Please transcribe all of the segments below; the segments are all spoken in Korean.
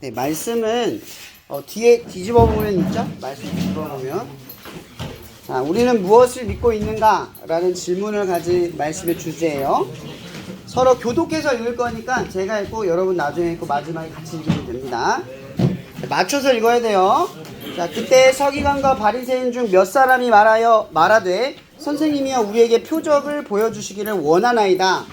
네, 말씀은 뒤에 뒤집어 보면 있죠? 말씀 뒤집어 보면 자, 우리는 무엇을 믿고 있는가? 라는 질문을 가진 말씀의 주제예요. 서로 교독해서 읽을 거니까 제가 읽고 여러분 나중에 읽고 마지막에 같이 읽으면 됩니다. 맞춰서 읽어야 돼요. 자, 그때 서기관과 바리새인 중 몇 사람이 말하되 선생님이여 우리에게 표적을 보여주시기를 원하나이다.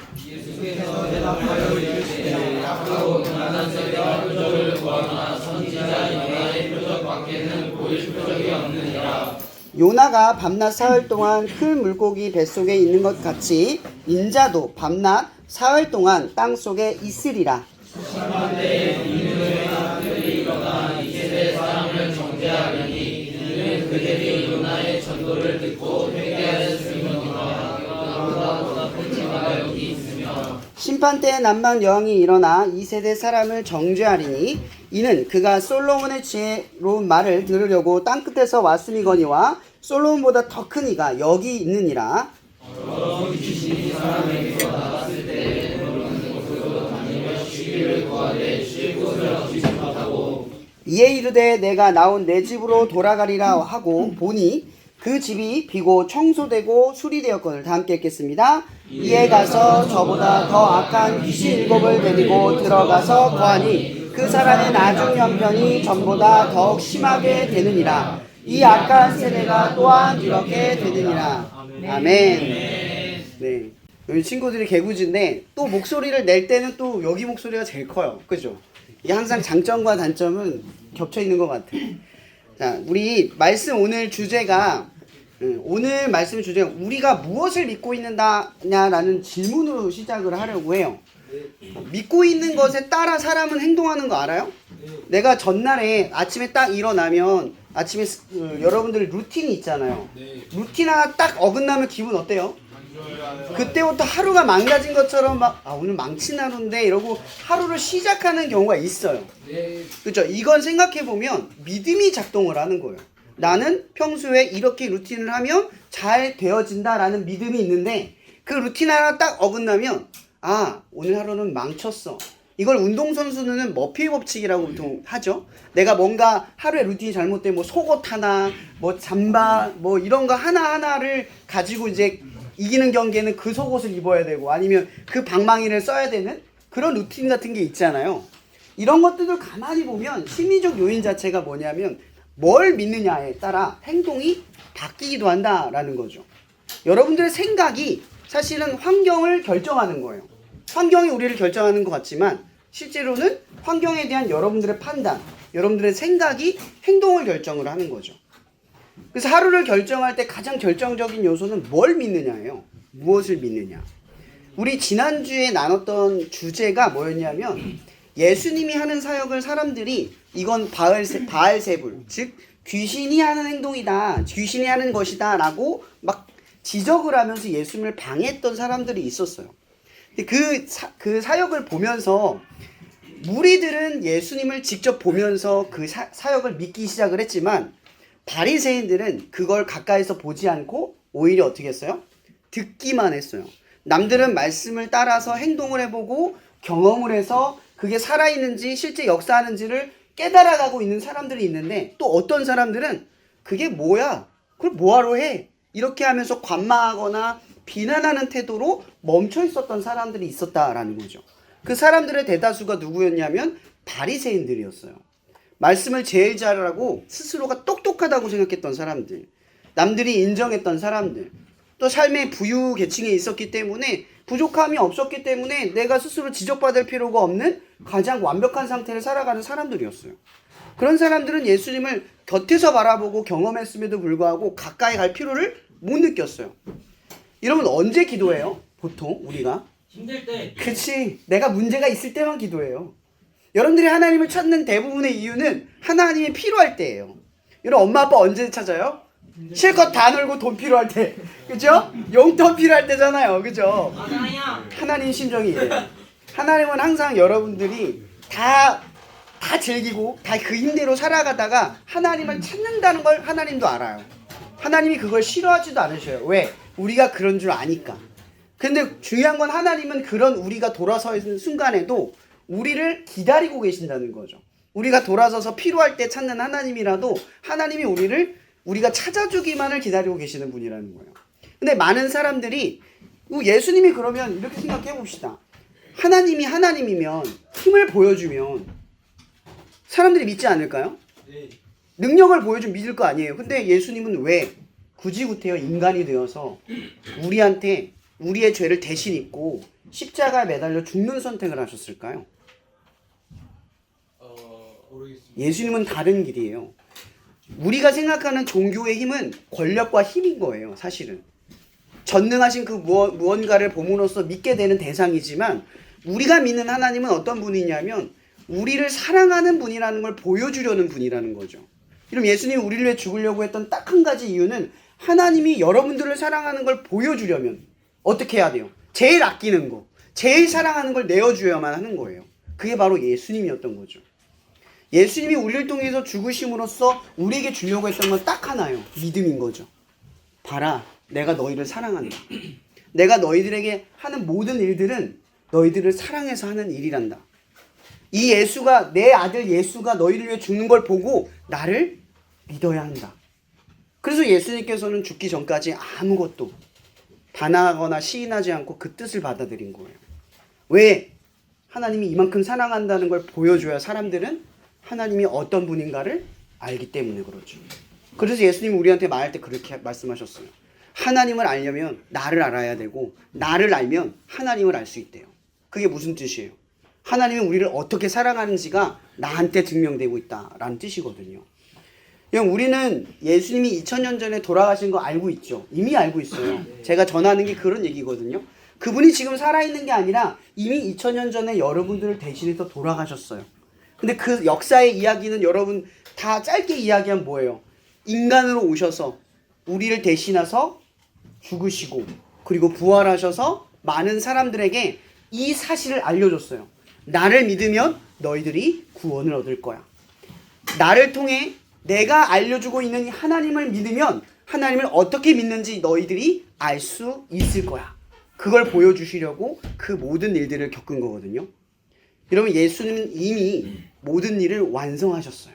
요나가 밤낮 사흘 동안 큰 물고기 뱃속에 있는 것 같이 인자도 밤낮 사흘 동안 땅속에 있으리라. 심판때에 남방 여왕이 일어나 이 세대 사람을 정죄하리니 이는 그가 솔로몬의 지혜로운 말을 들으려고 땅끝에서 왔음이거니와 솔로몬보다 더 큰 이가 여기 있느니라. 이에 이르되 내가 나온 내 집으로 돌아가리라 하고 보니 그 집이 비고 청소되고 수리되었거늘. 다 함께 읽겠습니다. 이에 가서 저보다 더 악한 귀신 7을 데리고 들어가서 거하니 그 사람의 나중 형편이 전보다 더욱 심하게 되느니라. 이 악한 세대가 또한 이렇게 되느니라. 아멘. 네, 여기 친구들이 개구지인데 또 목소리를 낼 때는 또 여기 목소리가 제일 커요. 그죠? 이게 항상 장점과 단점은 겹쳐 있는 것 같아요. 자, 우리 말씀 오늘 말씀의 주제가 우리가 무엇을 믿고 있느냐라는 질문으로 시작을 하려고 해요. 믿고 있는 것에 따라 사람은 행동하는 거 알아요? 내가 전날에 아침에 딱 일어나면 아침에 여러분들 루틴이 있잖아요. 루틴 하나 딱 어긋나면 기분 어때요? 그때부터 하루가 망가진 것처럼 오늘 망친 하루인데 이러고 하루를 시작하는 경우가 있어요. 그렇죠? 이건 생각해보면 믿음이 작동을 하는 거예요. 나는 평소에 이렇게 루틴을 하면 잘 되어진다라는 믿음이 있는데 그 루틴 하나 딱 어긋나면 오늘 하루는 망쳤어. 이걸 운동선수는 머피 법칙이라고 보통 하죠. 내가 뭔가 하루에 루틴이 잘못되면 뭐 속옷 하나, 뭐 잠바, 뭐 이런 거 하나하나를 가지고 이제 이기는 경기에는 그 속옷을 입어야 되고 아니면 그 방망이를 써야 되는 그런 루틴 같은 게 있잖아요. 이런 것들을 가만히 보면 심리적 요인 자체가 뭐냐면 뭘 믿느냐에 따라 행동이 바뀌기도 한다라는 거죠. 여러분들의 생각이 사실은 환경을 결정하는 거예요. 환경이 우리를 결정하는 것 같지만 실제로는 환경에 대한 여러분들의 판단, 여러분들의 생각이 행동을 결정을 하는 거죠. 그래서 하루를 결정할 때 가장 결정적인 요소는 뭘 믿느냐예요. 무엇을 믿느냐. 우리 지난주에 나눴던 주제가 뭐였냐면 예수님이 하는 사역을 사람들이 이건 바알세불, 즉 귀신이 하는 행동이다, 귀신이 하는 것이다 라고 막 지적을 하면서 예수님을 방해했던 사람들이 있었어요. 그 사역을 보면서 무리들은 예수님을 직접 보면서 그 사역을 믿기 시작을 했지만 바리새인들은 그걸 가까이서 보지 않고 오히려 어떻게 했어요? 듣기만 했어요. 남들은 말씀을 따라서 행동을 해보고 경험을 해서 그게 살아있는지 실제 역사하는지를 깨달아가고 있는 사람들이 있는데 또 어떤 사람들은 그게 뭐야? 그걸 뭐하러 해? 이렇게 하면서 관망하거나 비난하는 태도로 멈춰 있었던 사람들이 있었다라는 거죠. 그 사람들의 대다수가 누구였냐면 바리새인들이었어요. 말씀을 제일 잘하고 스스로가 똑똑하다고 생각했던 사람들, 남들이 인정했던 사람들, 또 삶의 부유 계층에 있었기 때문에 부족함이 없었기 때문에 내가 스스로 지적받을 필요가 없는 가장 완벽한 상태를 살아가는 사람들이었어요. 그런 사람들은 예수님을 곁에서 바라보고 경험했음에도 불구하고 가까이 갈 필요를 못 느꼈어요. 여러분 언제 기도해요? 보통 우리가? 힘들 때. 그치, 내가 문제가 있을 때만 기도해요. 여러분들이 하나님을 찾는 대부분의 이유는 하나님이 필요할 때예요. 여러분 엄마 아빠 언제 찾아요? 실컷 다 놀고 돈 필요할 때, 그죠? 용돈 필요할 때잖아요, 그죠? 하나님 심정이 이래요. 하나님은 항상 여러분들이 다 즐기고 다 그 힘대로 살아가다가 하나님을 찾는다는 걸 하나님도 알아요. 하나님이 그걸 싫어하지도 않으셔요. 왜? 우리가 그런 줄 아니까. 근데 중요한 건 하나님은 그런 우리가 돌아서 있는 순간에도 우리를 기다리고 계신다는 거죠. 우리가 돌아서서 필요할 때 찾는 하나님이라도 하나님이 우리가 찾아주기만을 기다리고 계시는 분이라는 거예요. 근데 많은 사람들이 예수님이 그러면 이렇게 생각해 봅시다. 하나님이 하나님이면 힘을 보여주면 사람들이 믿지 않을까요? 네. 능력을 보여주면 믿을 거 아니에요. 근데 예수님은 왜 구지구태여 인간이 되어서 우리한테 우리의 죄를 대신 입고 십자가에 매달려 죽는 선택을 하셨을까요? 모르겠습니다. 예수님은 다른 길이에요. 우리가 생각하는 종교의 힘은 권력과 힘인 거예요. 사실은 전능하신 그 무언가를 봄으로써 믿게 되는 대상이지만 우리가 믿는 하나님은 어떤 분이냐면 우리를 사랑하는 분이라는 걸 보여주려는 분이라는 거죠. 그럼 예수님이 우리를 위해 죽으려고 했던 딱 한 가지 이유는 하나님이 여러분들을 사랑하는 걸 보여주려면 어떻게 해야 돼요? 제일 아끼는 거, 제일 사랑하는 걸 내어줘야만 하는 거예요. 그게 바로 예수님이었던 거죠. 예수님이 우리를 통해서 죽으심으로써 우리에게 주려고 했던 건 딱 하나예요. 믿음인 거죠. 봐라, 내가 너희를 사랑한다. 내가 너희들에게 하는 모든 일들은 너희들을 사랑해서 하는 일이란다. 이 예수가, 내 아들 예수가 너희를 위해 죽는 걸 보고 나를 믿어야 한다. 그래서 예수님께서는 죽기 전까지 아무것도 반항하거나 시인하지 않고 그 뜻을 받아들인 거예요. 왜? 하나님이 이만큼 사랑한다는 걸 보여줘야 사람들은 하나님이 어떤 분인가를 알기 때문에 그렇죠. 그래서 예수님이 우리한테 말할 때 그렇게 말씀하셨어요. 하나님을 알려면 나를 알아야 되고 나를 알면 하나님을 알 수 있대요. 그게 무슨 뜻이에요? 하나님이 우리를 어떻게 사랑하는지가 나한테 증명되고 있다라는 뜻이거든요. 우리는 예수님이 2000년 전에 돌아가신 거 알고 있죠. 이미 알고 있어요. 제가 전하는 게 그런 얘기거든요. 그분이 지금 살아있는 게 아니라 이미 2000년 전에 여러분들을 대신해서 돌아가셨어요. 근데 그 역사의 이야기는 여러분 다 짧게 이야기하면 뭐예요? 인간으로 오셔서 우리를 대신해서 죽으시고 그리고 부활하셔서 많은 사람들에게 이 사실을 알려줬어요. 나를 믿으면 너희들이 구원을 얻을 거야. 나를 통해 내가 알려주고 있는 하나님을 믿으면 하나님을 어떻게 믿는지 너희들이 알 수 있을 거야. 그걸 보여주시려고 그 모든 일들을 겪은 거거든요. 여러분, 예수님은 이미 모든 일을 완성하셨어요.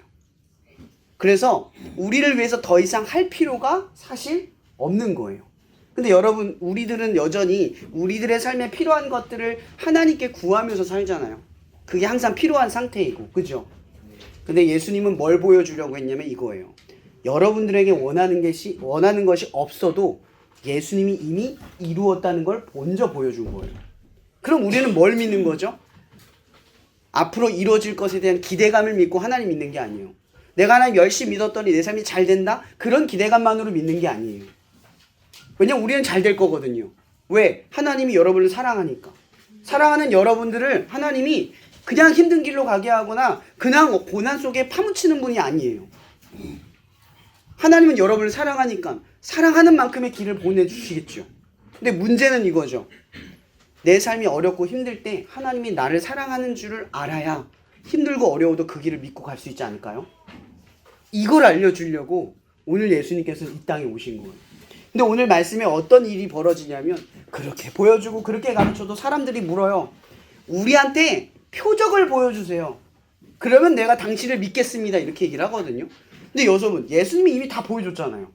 그래서 우리를 위해서 더 이상 할 필요가 사실 없는 거예요. 근데 여러분, 우리들은 여전히 우리들의 삶에 필요한 것들을 하나님께 구하면서 살잖아요. 그게 항상 필요한 상태이고, 그죠? 근데 예수님은 뭘 보여주려고 했냐면 이거예요. 여러분들에게 원하는 것이 없어도 예수님이 이미 이루었다는 걸 먼저 보여준 거예요. 그럼 우리는 뭘 믿는 거죠? 앞으로 이루어질 것에 대한 기대감을 믿고 하나님 믿는 게 아니에요. 내가 하나님 열심히 믿었더니 내 삶이 잘 된다? 그런 기대감만으로 믿는 게 아니에요. 왜냐면 우리는 잘 될 거거든요. 왜? 하나님이 여러분을 사랑하니까. 사랑하는 여러분들을 하나님이 그냥 힘든 길로 가게 하거나 그냥 고난 속에 파묻히는 분이 아니에요. 하나님은 여러분을 사랑하니까 사랑하는 만큼의 길을 보내주시겠죠. 근데 문제는 이거죠. 내 삶이 어렵고 힘들 때 하나님이 나를 사랑하는 줄을 알아야 힘들고 어려워도 그 길을 믿고 갈 수 있지 않을까요? 이걸 알려주려고 오늘 예수님께서 이 땅에 오신 거예요. 근데 오늘 말씀에 어떤 일이 벌어지냐면 그렇게 보여주고 그렇게 가르쳐도 사람들이 물어요. 우리한테 표적을 보여주세요. 그러면 내가 당신을 믿겠습니다. 이렇게 얘기를 하거든요. 근데 여러분, 예수님이 이미 다 보여줬잖아요.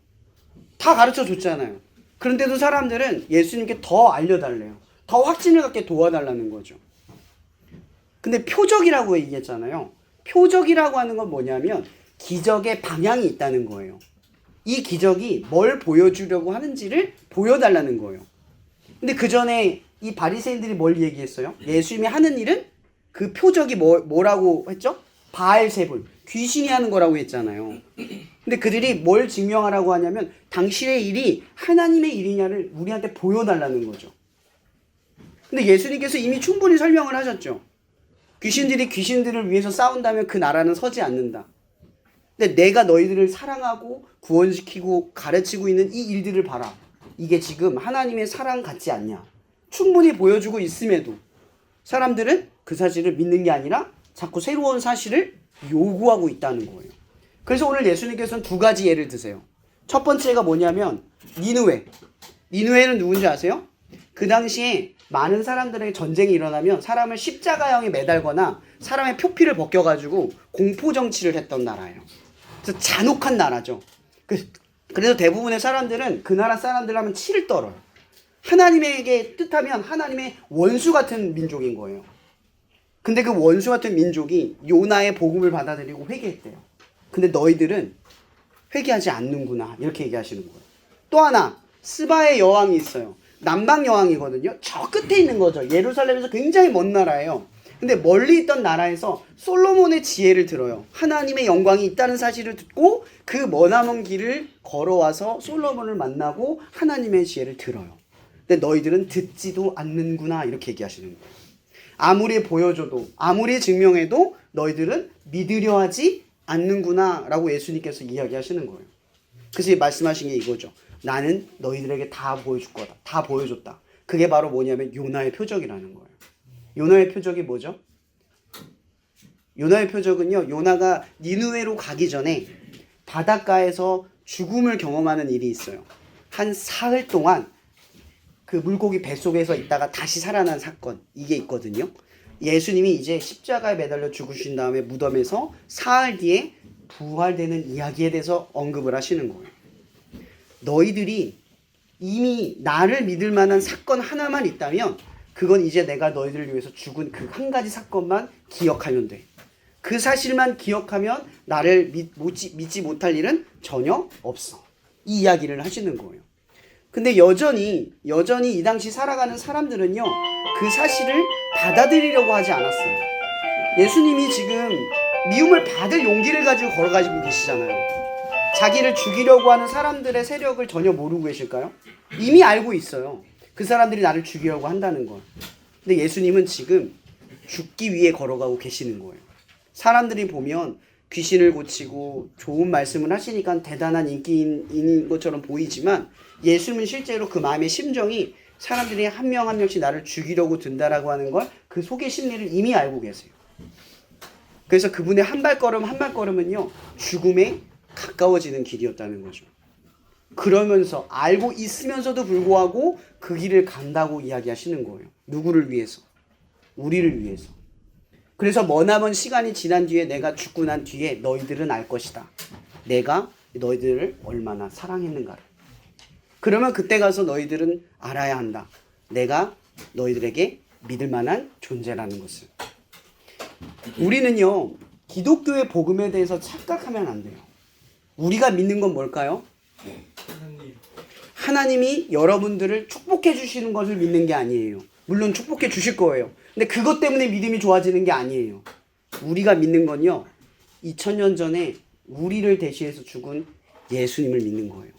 다 가르쳐줬잖아요. 그런데도 사람들은 예수님께 더 알려달래요. 더 확신을 갖게 도와달라는 거죠. 근데 표적이라고 얘기했잖아요. 표적이라고 하는 건 뭐냐면 기적의 방향이 있다는 거예요. 이 기적이 뭘 보여주려고 하는지를 보여달라는 거예요. 근데 그 전에 이 바리새인들이 뭘 얘기했어요? 예수님이 하는 일은 그 표적이 뭐라고 했죠? 바알세불, 귀신이 하는 거라고 했잖아요. 근데 그들이 뭘 증명하라고 하냐면 당신의 일이 하나님의 일이냐를 우리한테 보여달라는 거죠. 근데 예수님께서 이미 충분히 설명을 하셨죠. 귀신들이 귀신들을 위해서 싸운다면 그 나라는 서지 않는다. 근데 내가 너희들을 사랑하고 구원시키고 가르치고 있는 이 일들을 봐라. 이게 지금 하나님의 사랑 같지 않냐. 충분히 보여주고 있음에도 사람들은 그 사실을 믿는 게 아니라 자꾸 새로운 사실을 요구하고 있다는 거예요. 그래서 오늘 예수님께서는 두 가지 예를 드세요. 첫 번째가 뭐냐면 니느웨. 니느웨는 누군지 아세요? 그 당시에 많은 사람들에게 전쟁이 일어나면 사람을 십자가형에 매달거나 사람의 표피를 벗겨가지고 공포 정치를 했던 나라예요. 그래서 잔혹한 나라죠. 그래서 대부분의 사람들은 그 나라 사람들 하면 치를 떨어요. 하나님에게 뜻하면 하나님의 원수 같은 민족인 거예요. 근데 그 원수 같은 민족이 요나의 복음을 받아들이고 회개했대요. 근데 너희들은 회개하지 않는구나 이렇게 얘기하시는 거예요. 또 하나 스바의 여왕이 있어요. 남방 여왕이거든요. 저 끝에 있는 거죠. 예루살렘에서 굉장히 먼 나라예요. 근데 멀리 있던 나라에서 솔로몬의 지혜를 들어요. 하나님의 영광이 있다는 사실을 듣고 그 머나먼 길을 걸어와서 솔로몬을 만나고 하나님의 지혜를 들어요. 근데 너희들은 듣지도 않는구나 이렇게 얘기하시는 거예요. 아무리 보여줘도 아무리 증명해도 너희들은 믿으려 하지 않는구나 라고 예수님께서 이야기하시는 거예요. 그래서 말씀하신 게 이거죠. 나는 너희들에게 다 보여줄 거다. 다 보여줬다. 그게 바로 뭐냐면 요나의 표적이라는 거예요. 요나의 표적이 뭐죠? 요나의 표적은요. 요나가 니느웨로 가기 전에 바닷가에서 죽음을 경험하는 일이 있어요. 한 사흘 동안 그 물고기 뱃속에서 있다가 다시 살아난 사건 이게 있거든요. 예수님이 이제 십자가에 매달려 죽으신 다음에 무덤에서 사흘 뒤에 부활되는 이야기에 대해서 언급을 하시는 거예요. 너희들이 이미 나를 믿을 만한 사건 하나만 있다면 그건 이제 내가 너희들을 위해서 죽은 그 한 가지 사건만 기억하면 돼. 그 사실만 기억하면 나를 믿지 못할 일은 전혀 없어. 이 이야기를 하시는 거예요. 근데 여전히 이 당시 살아가는 사람들은요, 그 사실을 받아들이려고 하지 않았어요. 예수님이 지금 미움을 받을 용기를 가지고 걸어가지고 계시잖아요. 자기를 죽이려고 하는 사람들의 세력을 전혀 모르고 계실까요? 이미 알고 있어요. 그 사람들이 나를 죽이려고 한다는 걸. 근데 예수님은 지금 죽기 위해 걸어가고 계시는 거예요. 사람들이 보면 귀신을 고치고 좋은 말씀을 하시니까 대단한 인기인 것처럼 보이지만 예수님은 실제로 그 마음의 심정이 사람들이 한 명 한 명씩 나를 죽이려고 든다라고 하는 걸 그 속의 심리를 이미 알고 계세요. 그래서 그분의 한 발걸음 한 발걸음은요, 죽음에 가까워지는 길이었다는 거죠. 그러면서 알고 있으면서도 불구하고 그 길을 간다고 이야기하시는 거예요. 누구를 위해서? 우리를 위해서. 그래서 머나먼 시간이 지난 뒤에 내가 죽고 난 뒤에 너희들은 알 것이다. 내가 너희들을 얼마나 사랑했는가를. 그러면 그때 가서 너희들은 알아야 한다. 내가 너희들에게 믿을 만한 존재라는 것을. 우리는요, 기독교의 복음에 대해서 착각하면 안 돼요. 우리가 믿는 건 뭘까요? 하나님이 여러분들을 축복해 주시는 것을 믿는 게 아니에요. 물론 축복해 주실 거예요. 근데 그것 때문에 믿음이 좋아지는 게 아니에요. 우리가 믿는 건요, 2000년 전에 우리를 대신해서 죽은 예수님을 믿는 거예요.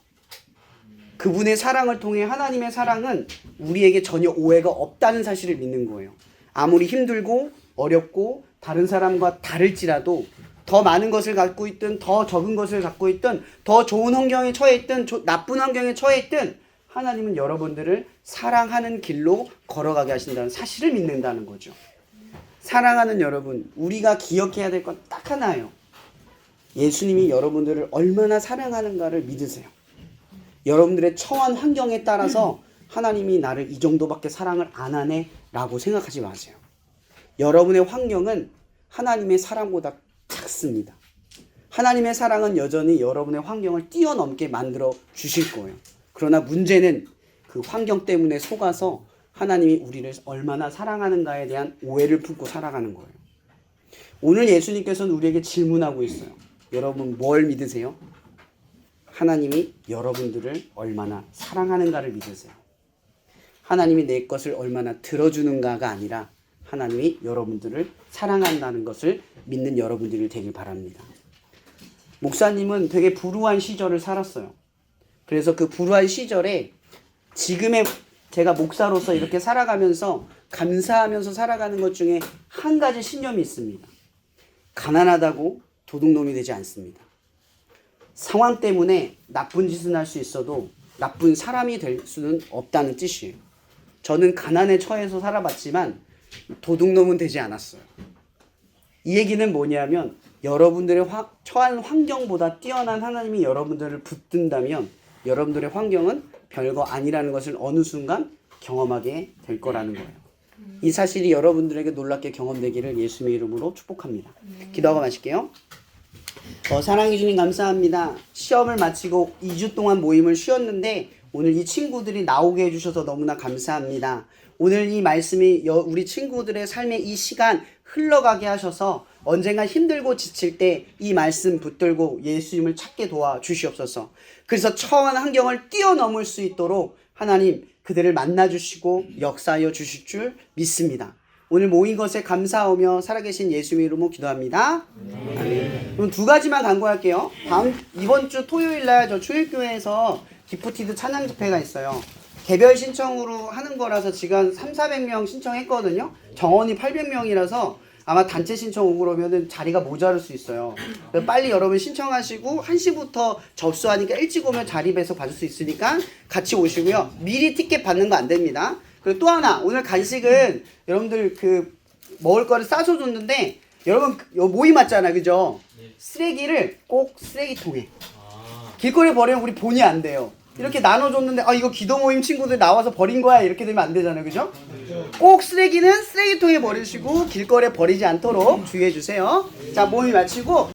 그분의 사랑을 통해 하나님의 사랑은 우리에게 전혀 오해가 없다는 사실을 믿는 거예요. 아무리 힘들고 어렵고 다른 사람과 다를지라도 더 많은 것을 갖고 있든 더 적은 것을 갖고 있든 더 좋은 환경에 처해 있든 나쁜 환경에 처해 있든 하나님은 여러분들을 사랑하는 길로 걸어가게 하신다는 사실을 믿는다는 거죠. 사랑하는 여러분, 우리가 기억해야 될 건 딱 하나예요. 예수님이 여러분들을 얼마나 사랑하는가를 믿으세요. 여러분들의 처한 환경에 따라서 하나님이 나를 이 정도밖에 사랑을 안 하네 라고 생각하지 마세요. 여러분의 환경은 하나님의 사랑보다 작습니다. 하나님의 사랑은 여전히 여러분의 환경을 뛰어넘게 만들어 주실 거예요. 그러나 문제는 그 환경 때문에 속아서 하나님이 우리를 얼마나 사랑하는가에 대한 오해를 품고 살아가는 거예요. 오늘 예수님께서는 우리에게 질문하고 있어요. 여러분 뭘 믿으세요? 하나님이 여러분들을 얼마나 사랑하는가를 믿으세요. 하나님이 내 것을 얼마나 들어주는가가 아니라 하나님이 여러분들을 사랑한다는 것을 믿는 여러분들이 되길 바랍니다. 목사님은 되게 불우한 시절을 살았어요. 그래서 그 불우한 시절에 지금의 제가 목사로서 이렇게 살아가면서 감사하면서 살아가는 것 중에 한 가지 신념이 있습니다. 가난하다고 도둑놈이 되지 않습니다. 상황 때문에 나쁜 짓은 할 수 있어도 나쁜 사람이 될 수는 없다는 뜻이에요. 저는 가난에 처해서 살아봤지만 도둑놈은 되지 않았어요. 이 얘기는 뭐냐면 여러분들의 처한 환경보다 뛰어난 하나님이 여러분들을 붙든다면 여러분들의 환경은 별거 아니라는 것을 어느 순간 경험하게 될 거라는 거예요. 이 사실이 여러분들에게 놀랍게 경험되기를 예수님의 이름으로 축복합니다. 기도하고 마실게요. 사랑해 주님 감사합니다. 시험을 마치고 2주 동안 모임을 쉬었는데 오늘 이 친구들이 나오게 해주셔서 너무나 감사합니다. 오늘 이 말씀이 우리 친구들의 삶의 이 시간 흘러가게 하셔서 언젠가 힘들고 지칠 때 이 말씀 붙들고 예수님을 찾게 도와주시옵소서. 그래서 처한 환경을 뛰어넘을 수 있도록 하나님 그들을 만나주시고 역사하여 주실 줄 믿습니다. 오늘 모인 것에 감사하며 살아계신 예수님의 이름으로 기도합니다. 아멘. 그럼 두 가지만 간구할게요. 이번 주 토요일날 저 초일교회에서 기프티드 찬양 집회가 있어요. 개별 신청으로 하는 거라서 지금 한 300~400명 신청했거든요. 정원이 800명이라서 아마 단체 신청 오고 그러면은 자리가 모자랄 수 있어요. 빨리 여러분 신청하시고 1시부터 접수하니까 일찍 오면 자리 배석 받을 수 있으니까 같이 오시고요. 미리 티켓 받는 거 안 됩니다. 그리고 또 하나, 오늘 간식은 여러분들 먹을 거를 싸서 줬는데 여러분 모임 왔잖아요, 그죠? 쓰레기를 꼭 쓰레기통에. 길거리에 버리면 우리 본의 안 돼요. 이렇게 나눠줬는데 이거 기도 모임 친구들 나와서 버린 거야 이렇게 되면 안 되잖아요, 그죠? 꼭 쓰레기는 쓰레기통에 버리시고 길거리에 버리지 않도록 주의해 주세요. 자, 모임 마치고